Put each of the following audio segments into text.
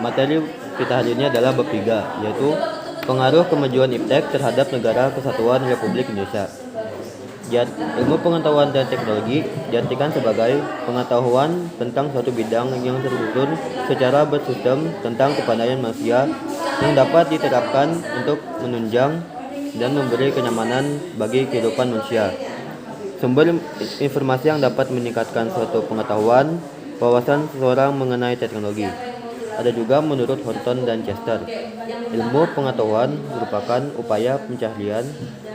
Materi kita hari ini adalah bab 3, yaitu pengaruh kemajuan iptek terhadap Negara Kesatuan Republik Indonesia. Ilmu pengetahuan dan teknologi diartikan sebagai pengetahuan tentang suatu bidang yang tersusun secara bersistem tentang kepandaian manusia yang dapat diterapkan untuk menunjang dan memberi kenyamanan bagi kehidupan manusia. Sumber informasi yang dapat meningkatkan suatu pengetahuan, wawasan seseorang mengenai teknologi. Ada juga menurut Horton dan Chester, ilmu pengetahuan merupakan upaya pencarian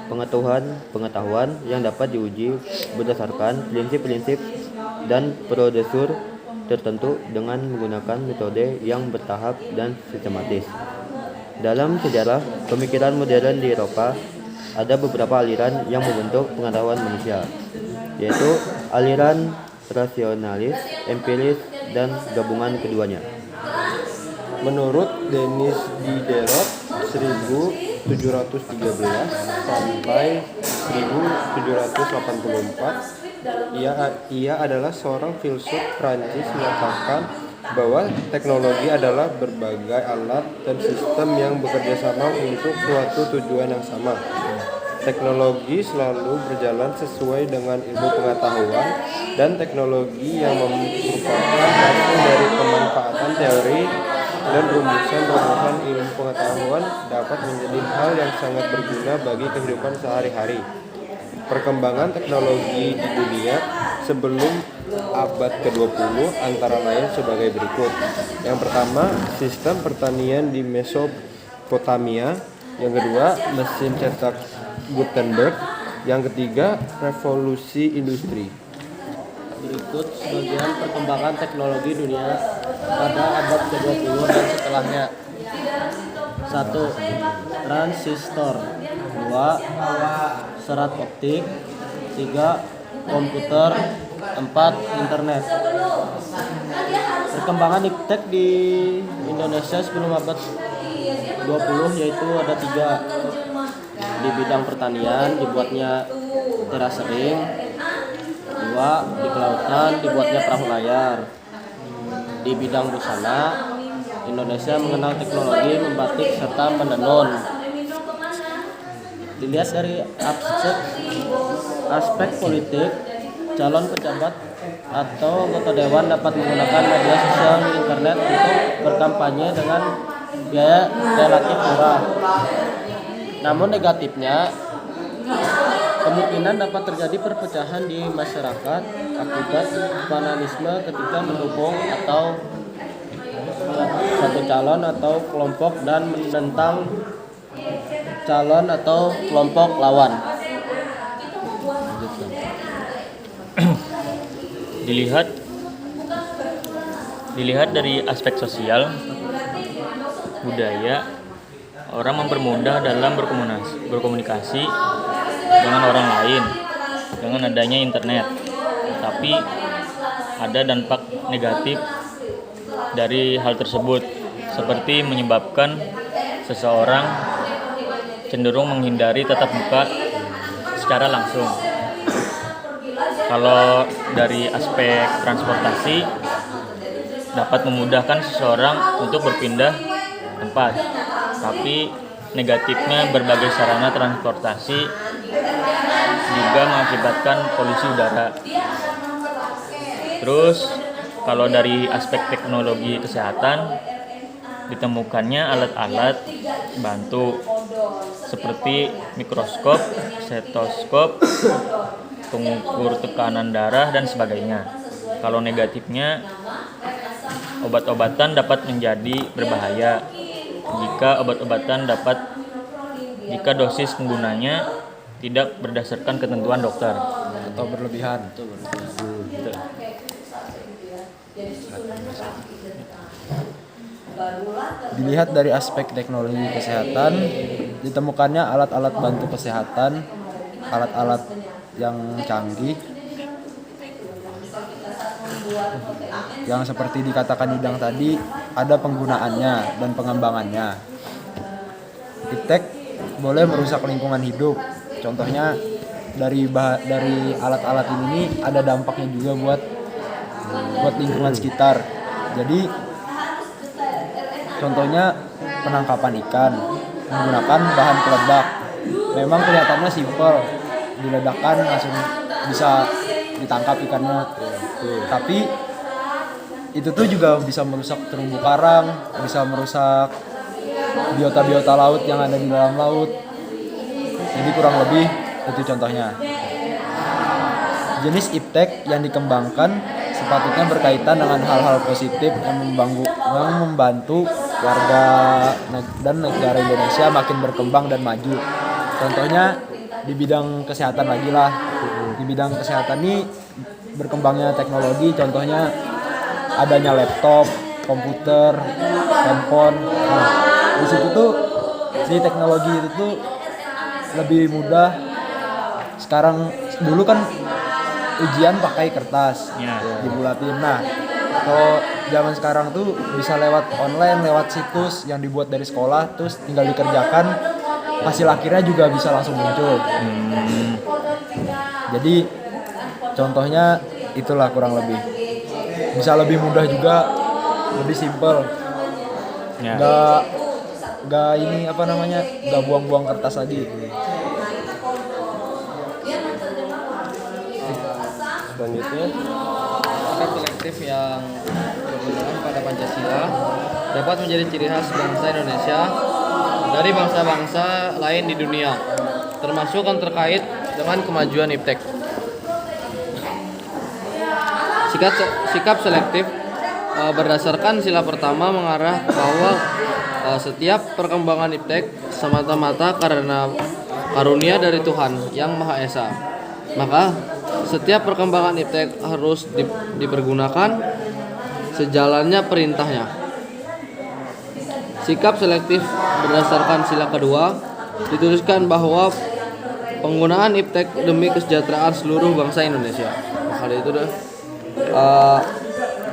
pengetahuan yang dapat diuji berdasarkan prinsip-prinsip dan prosedur tertentu dengan menggunakan metode yang bertahap dan sistematis. Dalam sejarah pemikiran modern di Eropa, ada beberapa aliran yang membentuk pengetahuan manusia, yaitu aliran rasionalis, empiris, dan gabungan keduanya. Menurut Denis Diderot 1713 sampai 1784, ia adalah seorang filsuf Prancis mengatakan bahwa teknologi adalah berbagai alat dan sistem yang bekerja sama untuk suatu tujuan yang sama. Teknologi selalu berjalan sesuai dengan ilmu pengetahuan, dan teknologi yang merupakan hasil dari pemanfaatan teori dan rumusan-rumusan ilmu pengetahuan dapat menjadi hal yang sangat berguna bagi kehidupan sehari-hari. Perkembangan teknologi di dunia sebelum abad ke-20 antara lain sebagai berikut. Yang pertama, sistem pertanian di Mesopotamia. Yang kedua, mesin cetak Gutenberg. Yang ketiga, revolusi industri. Berikut sebagian perkembangan teknologi dunia pada abad ke-20 dan setelahnya. 1. Transistor. 2. Serat optik. 3. Komputer. 4. Internet. Perkembangan iptek di Indonesia sebelum abad 20 yaitu ada 3. Di bidang pertanian dibuatnya terasering. 2. Di kelautan dibuatnya perahu layar. Di bidang busana, Indonesia mengenal teknologi membatik serta menenun. Dilihat dari aspek politik, calon pejabat atau anggota dewan dapat menggunakan media sosial di internet untuk berkampanye dengan biaya relatif murah. Namun negatifnya, kemungkinan dapat terjadi perpecahan di masyarakat akibat fanatisme ketika mendukung atau satu calon atau kelompok dan menentang calon atau kelompok lawan. Dilihat dari aspek sosial, budaya, orang mempermudah dalam berkomunikasi dengan orang lain dengan adanya internet. Tapi ada dampak negatif dari hal tersebut, seperti menyebabkan seseorang cenderung menghindari tatap muka secara langsung. Kalau dari aspek transportasi, dapat memudahkan seseorang untuk berpindah tempat. Tapi negatifnya, berbagai sarana transportasi juga mengakibatkan polusi udara. Terus kalau dari aspek teknologi kesehatan, ditemukannya alat-alat bantu seperti mikroskop, stetoskop, pengukur tekanan darah, dan sebagainya. Kalau negatifnya, obat-obatan dapat menjadi berbahaya jika dosis penggunanya tidak berdasarkan ketentuan dokter Atau berlebihan. Dilihat dari aspek teknologi kesehatan, ditemukannya alat-alat bantu kesehatan, alat-alat yang canggih, yang seperti dikatakan Idang tadi, ada penggunaannya dan pengembangannya. Iptek boleh merusak lingkungan hidup. Contohnya dari alat-alat ini ada dampaknya juga buat lingkungan sekitar. Jadi Contohnya penangkapan ikan menggunakan bahan peledak. Memang kelihatannya simpel, diledakkan langsung bisa ditangkap ikannya. Tapi itu tuh juga bisa merusak terumbu karang, bisa merusak biota-biota laut yang ada di dalam laut. Jadi kurang lebih itu contohnya. Jenis iptek yang dikembangkan sepatutnya berkaitan dengan hal-hal positif yang membantu warga dan negara Indonesia makin berkembang dan maju. Contohnya di bidang kesehatan lagi lah. Di bidang kesehatan ini berkembangnya teknologi, contohnya adanya laptop, komputer, handphone. Nah, di situ tuh di teknologi itu tuh lebih mudah. Sekarang dulu kan ujian pakai kertas, dibulatin. Nah, kalau zaman sekarang tuh bisa lewat online, lewat situs yang dibuat dari sekolah, terus tinggal dikerjakan, hasil akhirnya juga bisa langsung muncul. Jadi contohnya itulah kurang lebih. Bisa lebih mudah juga, lebih simpel. Gak ini apa namanya, gak buang-buang kertas lagi. Selanjutnya, Sikap selektif yang berpegangan pada Pancasila dapat menjadi ciri khas bangsa Indonesia dari bangsa-bangsa lain di dunia, termasuk yang terkait dengan kemajuan iptek. Sikap selektif berdasarkan sila pertama mengarah bahwa setiap perkembangan iptek semata-mata karena karunia dari Tuhan Yang Maha Esa. Maka setiap perkembangan iptek harus dipergunakan sejalannya perintahnya. Sikap selektif berdasarkan sila kedua dituliskan bahwa penggunaan iptek demi kesejahteraan seluruh bangsa Indonesia. Hal itu dah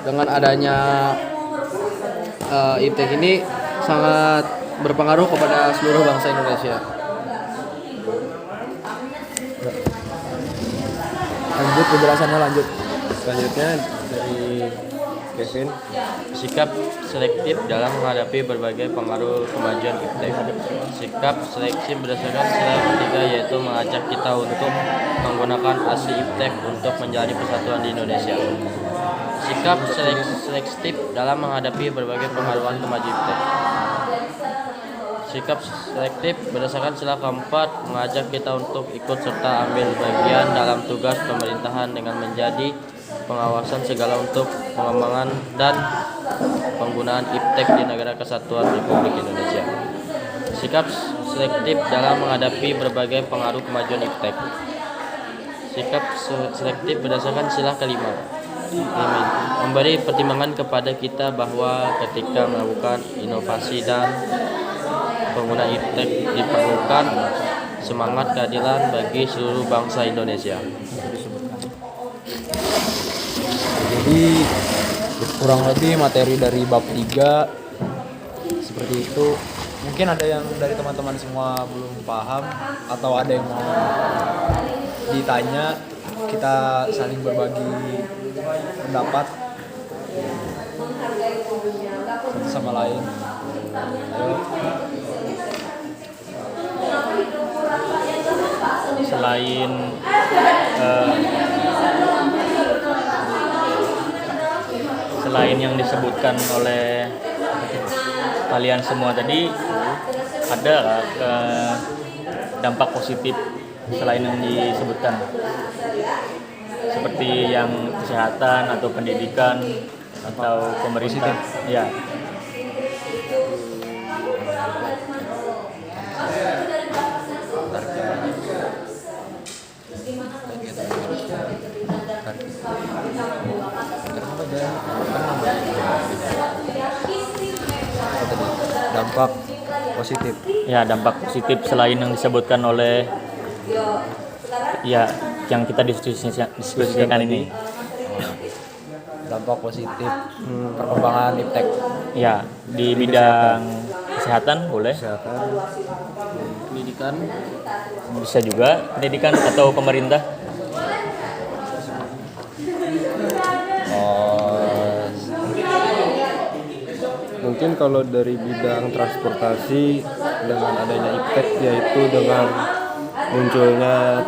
dengan adanya iptek ini sangat berpengaruh kepada seluruh bangsa Indonesia. Lanjut penjelasannya, lanjut. selanjutnya dari Kevin. Sikap selektif dalam menghadapi berbagai pengaruh kemajuan iptek. Sikap selektif berdasarkan sila ketiga yaitu mengajak kita untuk menggunakan asli iptek untuk menjadi persatuan di Indonesia. Sikap selektif dalam menghadapi berbagai pengaruhan kemajuan iptek. Sikap selektif berdasarkan sila keempat mengajak kita untuk ikut serta ambil bagian dalam tugas pemerintahan dengan menjadi pengawasan segala untuk pengembangan dan penggunaan iptek di Negara Kesatuan Republik Indonesia. Sikap selektif dalam menghadapi berbagai pengaruh kemajuan iptek. Sikap selektif berdasarkan sila kelima memberi pertimbangan kepada kita bahwa ketika melakukan inovasi dan penggunaan iptek diperlukan semangat keadilan bagi seluruh bangsa Indonesia. Jadi kurang lebih materi dari bab 3 seperti itu. Mungkin ada yang dari teman-teman semua belum paham atau ada yang mau ditanya, kita saling berbagi pendapat satu sama lain. Ayo. Selain yang disebutkan oleh kalian semua tadi, ada dampak positif selain yang disebutkan, seperti yang kesehatan atau pendidikan atau pemerintah. Ya. Dampak positif. Ya, dampak positif selain yang disebutkan oleh ya yang kita diskusikan ini. Dampak positif perkembangan iptek. Ya, di bidang kesehatan boleh. Pendidikan Bisa juga pendidikan atau pemerintah. Mungkin kalau dari bidang transportasi dengan adanya iptek, yaitu dengan munculnya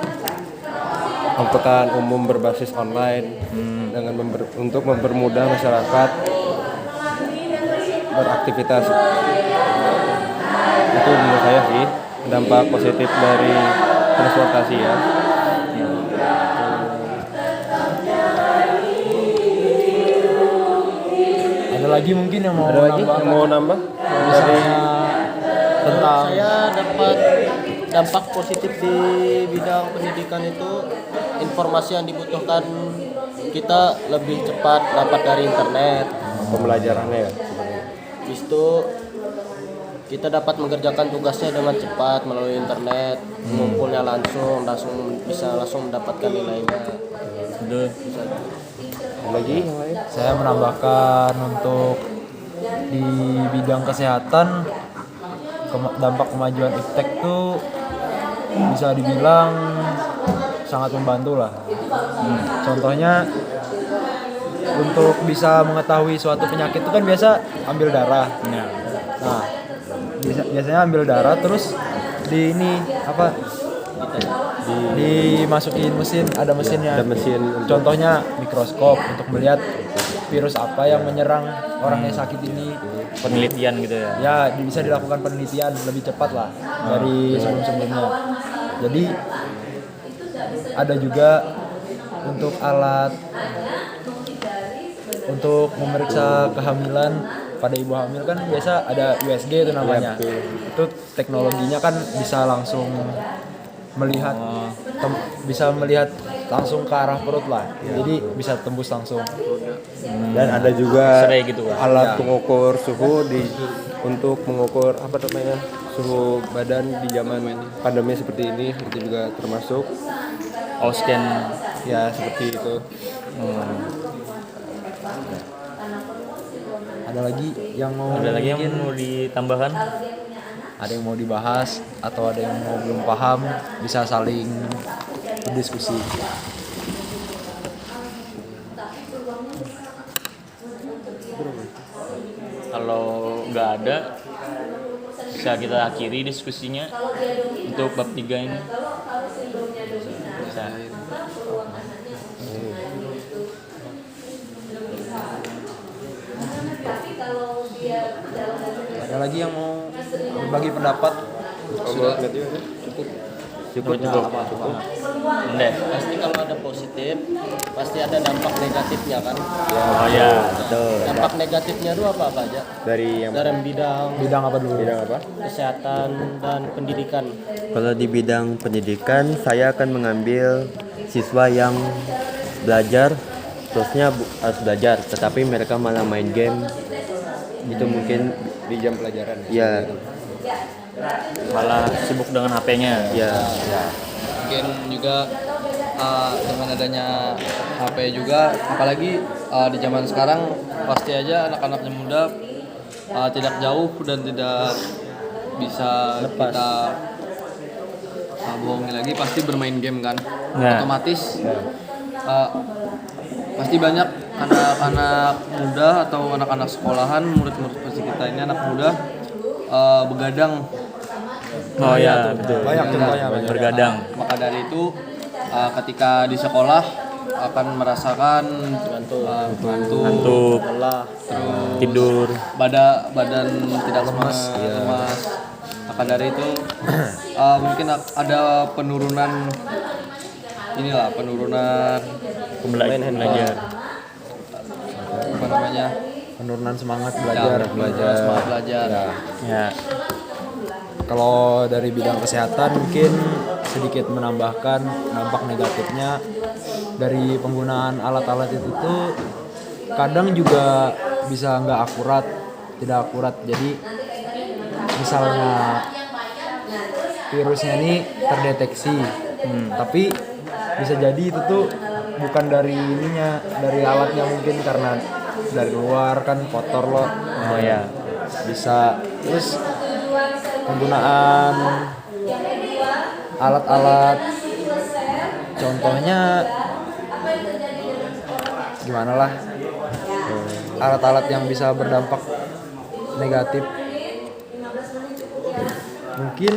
angkutan umum berbasis online dengan untuk mempermudah masyarakat beraktivitas. Itu menurut saya sih dampak positif dari transportasi ya. Ada lagi mungkin yang mau Ada lagi nambah? yang mau nambah? Misalnya tentang Saya dapat dampak positif di bidang pendidikan itu, informasi yang dibutuhkan kita lebih cepat dapat dari internet. Pembelajarannya ya. Habis itu kita dapat mengerjakan tugasnya dengan cepat melalui internet, mengumpulnya langsung bisa langsung mendapatkan nilainya. Betul. Ada lagi yang lain? saya menambahkan untuk di bidang kesehatan, dampak kemajuan iptek tuh bisa dibilang sangat membantu lah. Contohnya untuk bisa mengetahui suatu penyakit itu kan biasa ambil darah. Ya. Nah, biasanya ambil darah terus di ini apa? Dimasukin mesin, ada mesinnya. Ada mesin untuk- Contohnya mikroskop untuk melihat virus apa yang menyerang orang yang sakit ini. Penelitian gitu ya. Ya, bisa dilakukan penelitian lebih cepat lah dari sebelum-sebelumnya. Jadi ada juga untuk alat untuk memeriksa kehamilan pada ibu hamil kan biasa ada USG itu namanya. Itu teknologinya kan bisa langsung melihat bisa melihat langsung ke arah perut lah. Jadi bisa tembus langsung. Dan ada juga Serai gitu, Pak. alat pengukur suhu untuk mengukur apa namanya suhu badan di zaman pandemi seperti ini, itu juga termasuk Scan. ya seperti itu. Ada lagi yang mau Ada lagi yang mungkin mau ditambahkan? ada yang mau dibahas atau ada yang mau belum paham, bisa saling berdiskusi. Kalau nggak ada, bisa kita akhiri diskusinya untuk bab 3 ini. Bisa. Ada lagi yang mau berbagi pendapat? Cukup. Udah. Pasti kalau ada positif, pasti ada dampak negatifnya kan. Oh ya. Dampak negatifnya itu apa aja? Dari yang Dalam bidang Bidang apa dulu? bidang apa? kesehatan dan pendidikan. Kalau di bidang pendidikan, saya akan mengambil siswa yang belajar, terusnya harus belajar, tetapi mereka malah main game. Itu mungkin Di jam pelajaran ya, Malah sibuk dengan HP-nya. ya, Mungkin juga dengan adanya HP juga, apalagi di zaman sekarang pasti aja anak-anaknya muda tidak jauh dan tidak bisa kita bohongi lagi, pasti bermain game kan. Ya. Otomatis pasti banyak anak-anak muda atau anak-anak sekolahan, murid-murid seperti kita ini anak muda begadang. Oh ya, betul. Banyak contohnya. Bergadang. Maka dari itu ketika di sekolah akan merasakan ngantuk, Ngantuk, terus tidur. badan tidak lemas. Maka dari itu mungkin ada penurunan Belajar. apa namanya Penurunan semangat belajar. semangat belajar. Ya. Kalau dari bidang kesehatan mungkin sedikit menambahkan dampak negatifnya dari penggunaan alat-alat itu tuh kadang juga bisa tidak akurat. Jadi misalnya virusnya ini terdeteksi, tapi bisa jadi itu tuh bukan dari dari alatnya, mungkin karena dari luar kan kotor loh. Oh ya. Bisa. Terus penggunaan alat-alat, contohnya gimana lah, alat-alat yang bisa berdampak negatif. Mungkin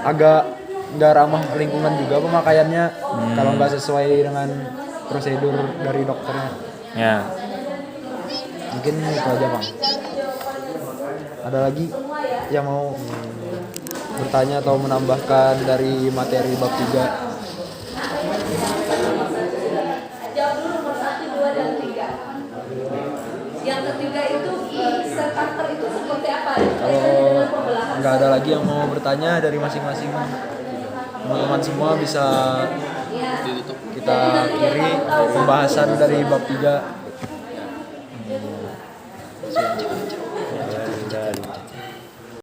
agak nggak ramah lingkungan juga pemakaiannya kalau nggak sesuai dengan prosedur dari dokternya. Ya. Mungkin itu aja Bang. Ada lagi yang mau bertanya atau menambahkan dari materi bab 3? Jawab dulu nomor 1, 2, dan 3. Yang ketiga itu sel kanker itu seperti apa? Kalau nggak ada lagi yang mau bertanya dari masing-masing teman-teman semua bisa kita kiri pembahasan dari bab 3